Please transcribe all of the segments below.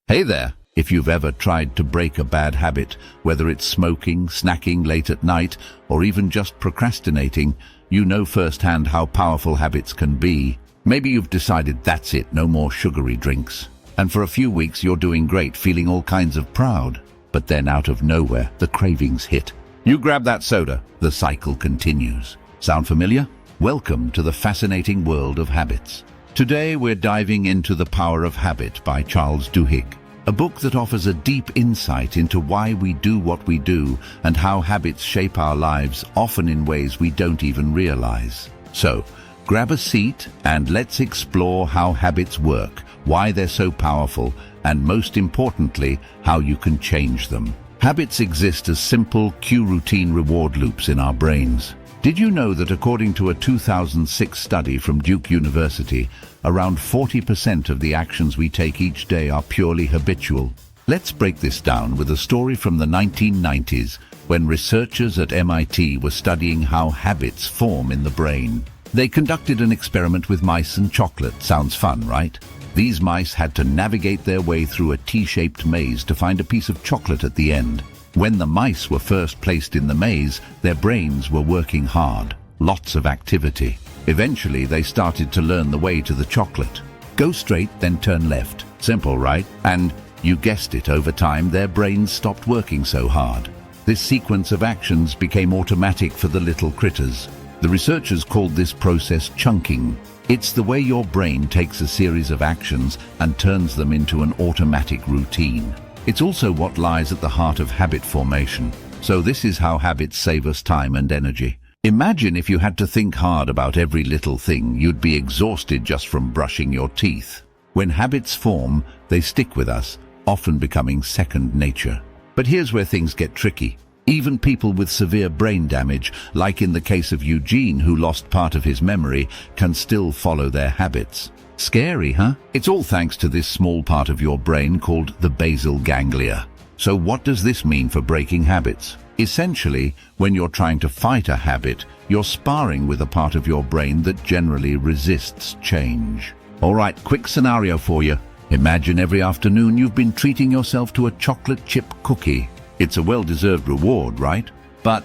Hey there! If you've ever tried to break a bad habit, whether it's smoking, snacking late at night, or even just procrastinating, you know firsthand how powerful habits can be. Maybe you've decided that's it, no more sugary drinks. And for a few weeks you're doing great, feeling all kinds of proud. But then out of nowhere, the cravings hit. You grab that soda, the cycle continues. Sound familiar? Welcome to the fascinating world of habits. Today we're diving into The Power of Habit by Charles Duhigg, a book that offers a deep insight into why we do what we do and how habits shape our lives, often in ways we don't even realize. So, grab a seat and let's explore how habits work, why they're so powerful, and most importantly, how you can change them. Habits exist as simple cue routine reward loops in our brains. Did you know that according to a 2006 study from Duke University, around 40% of the actions we take each day are purely habitual? Let's break this down with a story from the 1990s when researchers at MIT were studying how habits form in the brain. They conducted an experiment with mice and chocolate. Sounds fun, right? These mice had to navigate their way through a T-shaped maze to find a piece of chocolate at the end. When the mice were first placed in the maze, their brains were working hard. Lots of activity. Eventually, they started to learn the way to the chocolate. Go straight, then turn left. Simple, right? And you guessed it, over time, their brains stopped working so hard. This sequence of actions became automatic for the little critters. The researchers called this process chunking. It's the way your brain takes a series of actions and turns them into an automatic routine. It's also what lies at the heart of habit formation. So this is how habits save us time and energy. Imagine if you had to think hard about every little thing, you'd be exhausted just from brushing your teeth. When habits form, they stick with us, often becoming second nature. But here's where things get tricky. Even people with severe brain damage, like in the case of Eugene who lost part of his memory, can still follow their habits. Scary, huh? It's all thanks to this small part of your brain called the basal ganglia. So what does this mean for breaking habits? Essentially, when you're trying to fight a habit, you're sparring with a part of your brain that generally resists change. All right, quick scenario for you. Imagine every afternoon you've been treating yourself to a chocolate chip cookie. It's a well-deserved reward, right? But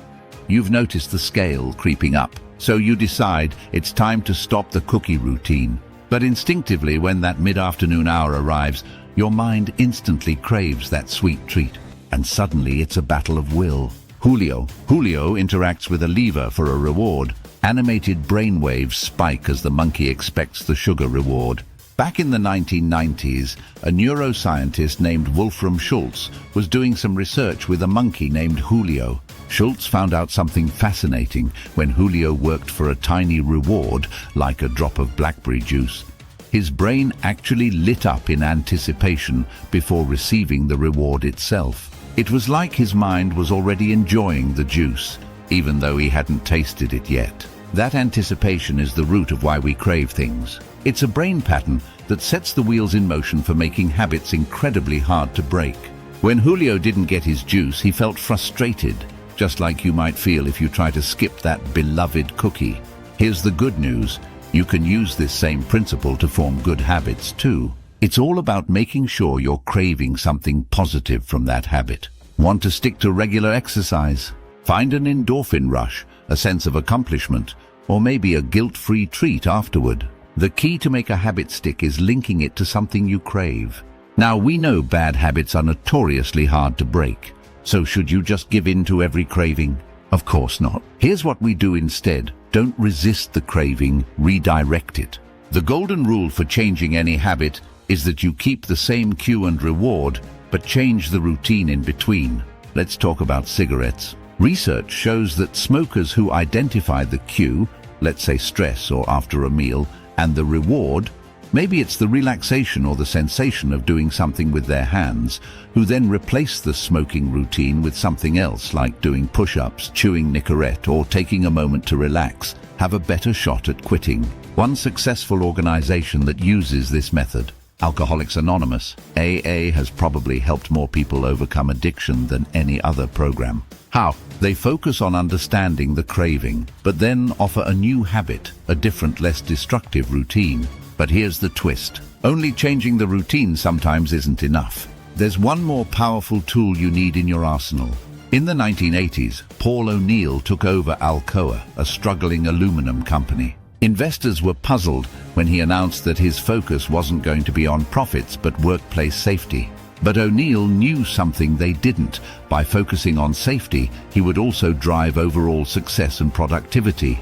you've noticed the scale creeping up. So you decide it's time to stop the cookie routine. But instinctively, when that mid-afternoon hour arrives, your mind instantly craves that sweet treat. And suddenly it's a battle of will. Julio interacts with a lever for a reward. Animated brainwaves spike as the monkey expects the sugar reward. Back in the 1990s, a neuroscientist named Wolfram Schultz was doing some research with a monkey named Julio. Schultz found out something fascinating when Julio worked for a tiny reward, like a drop of blackberry juice. His brain actually lit up in anticipation before receiving the reward itself. It was like his mind was already enjoying the juice, even though he hadn't tasted it yet. That anticipation is the root of why we crave things. It's a brain pattern that sets the wheels in motion for making habits incredibly hard to break. When Julio didn't get his juice, he felt frustrated, just like you might feel if you try to skip that beloved cookie. Here's the good news. You can use this same principle to form good habits too. It's all about making sure you're craving something positive from that habit. Want to stick to regular exercise? Find an endorphin rush, a sense of accomplishment, or maybe a guilt-free treat afterward. The key to make a habit stick is linking it to something you crave. Now, we know bad habits are notoriously hard to break. So should you just give in to every craving? Of course not. Here's what we do instead. Don't resist the craving, redirect it. The golden rule for changing any habit is that you keep the same cue and reward, but change the routine in between. Let's talk about cigarettes. Research shows that smokers who identify the cue, let's say stress or after a meal, and the reward, maybe it's the relaxation or the sensation of doing something with their hands, who then replace the smoking routine with something else like doing push-ups, chewing Nicorette, or taking a moment to relax, have a better shot at quitting. One successful organization that uses this method, Alcoholics Anonymous, AA, has probably helped more people overcome addiction than any other program. How? They focus on understanding the craving, but then offer a new habit, a different, less destructive routine. But here's the twist. Only changing the routine sometimes isn't enough. There's one more powerful tool you need in your arsenal. In the 1980s, Paul O'Neill took over Alcoa, a struggling aluminum company. Investors were puzzled when he announced that his focus wasn't going to be on profits but workplace safety. But O'Neill knew something they didn't. By focusing on safety, he would also drive overall success and productivity.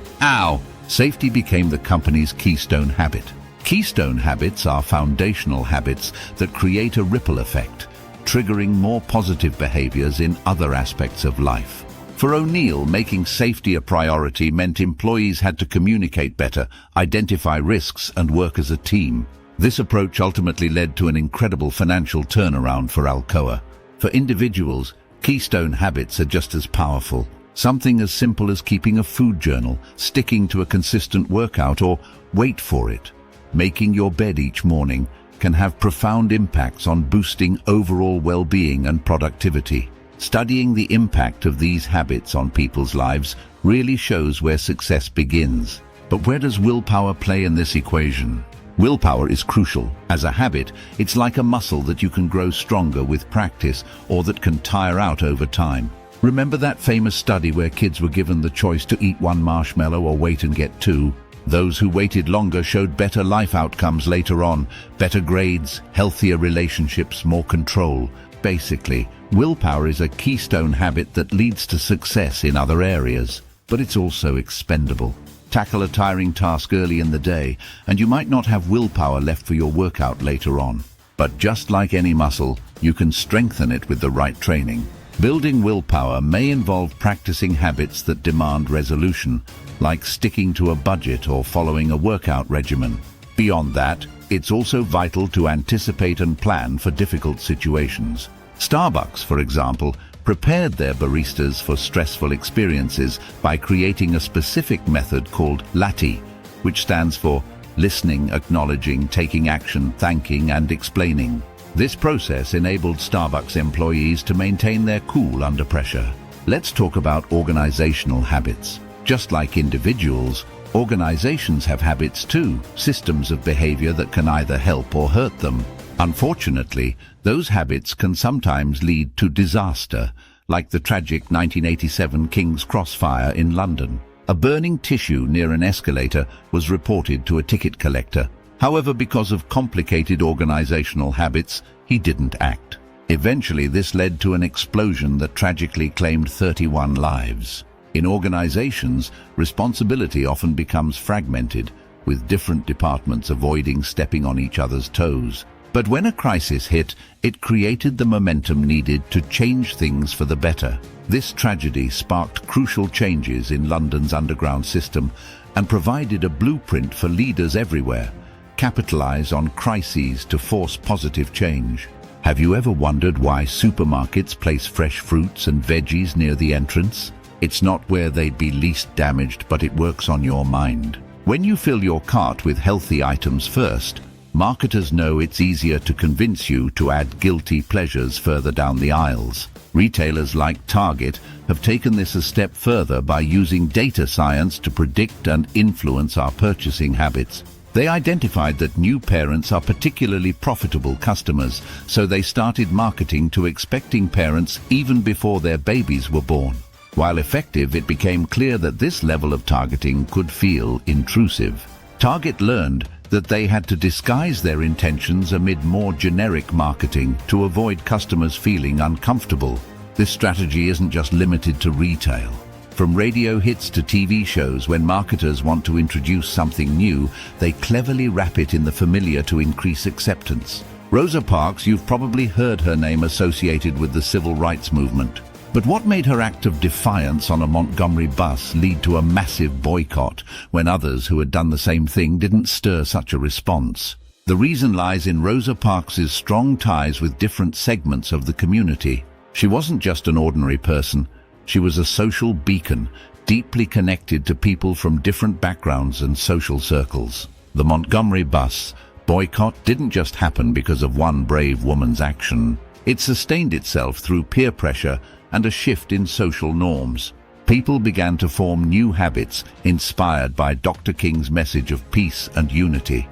Safety became the company's keystone habit. Keystone habits are foundational habits that create a ripple effect, triggering more positive behaviors in other aspects of life. For O'Neill, making safety a priority meant employees had to communicate better, identify risks, and work as a team. This approach ultimately led to an incredible financial turnaround for Alcoa. For individuals, keystone habits are just as powerful. Something as simple as keeping a food journal, sticking to a consistent workout, or wait for it. Making your bed each morning can have profound impacts on boosting overall well-being and productivity. Studying the impact of these habits on people's lives really shows where success begins. But where does willpower play in this equation? Willpower is crucial. As a habit, it's like a muscle that you can grow stronger with practice or that can tire out over time. Remember that famous study where kids were given the choice to eat one marshmallow or wait and get two? Those who waited longer showed better life outcomes later on, better grades, healthier relationships, more control. Basically, willpower is a keystone habit that leads to success in other areas, but it's also expendable. Tackle a tiring task early in the day, and you might not have willpower left for your workout later on. But just like any muscle, you can strengthen it with the right training. Building willpower may involve practicing habits that demand resolution, like sticking to a budget or following a workout regimen. Beyond that, it's also vital to anticipate and plan for difficult situations. Starbucks, for example, prepared their baristas for stressful experiences by creating a specific method called LATTE, which stands for listening, acknowledging, taking action, thanking, and explaining. This process enabled Starbucks employees to maintain their cool under pressure. Let's talk about organizational habits. Just like individuals, organizations have habits too, systems of behavior that can either help or hurt them. Unfortunately, those habits can sometimes lead to disaster, like the tragic 1987 King's Cross fire in London. A burning tissue near an escalator was reported to a ticket collector. However, because of complicated organizational habits, he didn't act. Eventually, this led to an explosion that tragically claimed 31 lives. In organizations, responsibility often becomes fragmented, with different departments avoiding stepping on each other's toes. But when a crisis hit, it created the momentum needed to change things for the better. This tragedy sparked crucial changes in London's underground system and provided a blueprint for leaders everywhere. Capitalize on crises to force positive change. Have you ever wondered why supermarkets place fresh fruits and veggies near the entrance? It's not where they'd be least damaged, but it works on your mind. When you fill your cart with healthy items first, marketers know it's easier to convince you to add guilty pleasures further down the aisles. Retailers like Target have taken this a step further by using data science to predict and influence our purchasing habits. They identified that new parents are particularly profitable customers, so they started marketing to expecting parents even before their babies were born. While effective, it became clear that this level of targeting could feel intrusive. Target learned that they had to disguise their intentions amid more generic marketing to avoid customers feeling uncomfortable. This strategy isn't just limited to retail. From radio hits to TV shows, when marketers want to introduce something new, they cleverly wrap it in the familiar to increase acceptance. Rosa Parks, you've probably heard her name associated with the civil rights movement. But what made her act of defiance on a Montgomery bus lead to a massive boycott when others who had done the same thing didn't stir such a response? The reason lies in Rosa Parks' strong ties with different segments of the community. She wasn't just an ordinary person. She was a social beacon, deeply connected to people from different backgrounds and social circles. The Montgomery bus boycott didn't just happen because of one brave woman's action. It sustained itself through peer pressure and a shift in social norms. People began to form new habits inspired by Dr. King's message of peace and unity.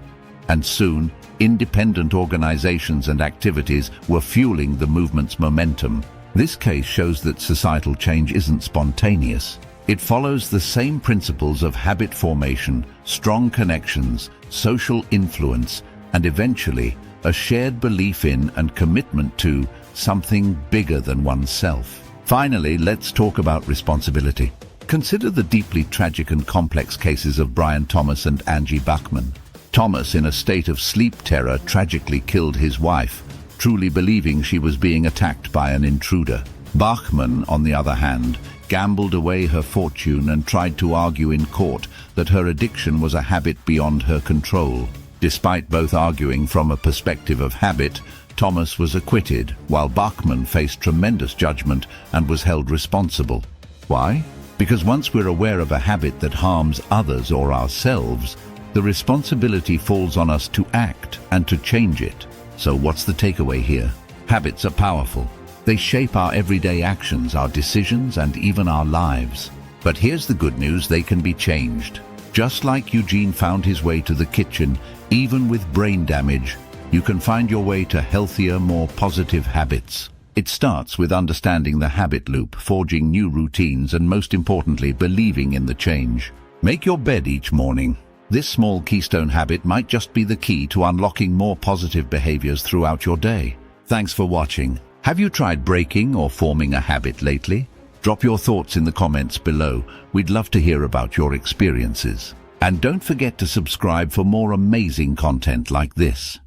And soon, independent organizations and activities were fueling the movement's momentum. This case shows that societal change isn't spontaneous. It follows the same principles of habit formation, strong connections, social influence, and eventually, a shared belief in and commitment to something bigger than oneself. Finally, let's talk about responsibility. Consider the deeply tragic and complex cases of Brian Thomas and Angie Bachman. Thomas, in a state of sleep terror, tragically killed his wife, truly believing she was being attacked by an intruder. Bachman, on the other hand, gambled away her fortune and tried to argue in court that her addiction was a habit beyond her control. Despite both arguing from a perspective of habit, Thomas was acquitted, while Bachman faced tremendous judgment and was held responsible. Why? Because once we're aware of a habit that harms others or ourselves, the responsibility falls on us to act and to change it. So what's the takeaway here? Habits are powerful. They shape our everyday actions, our decisions, and even our lives. But here's the good news: they can be changed. Just like Eugene found his way to the kitchen, even with brain damage, you can find your way to healthier, more positive habits. It starts with understanding the habit loop, forging new routines, and most importantly, believing in the change. Make your bed each morning. This small keystone habit might just be the key to unlocking more positive behaviors throughout your day. Thanks for watching. Have you tried breaking or forming a habit lately? Drop your thoughts in the comments below. We'd love to hear about your experiences. And don't forget to subscribe for more amazing content like this.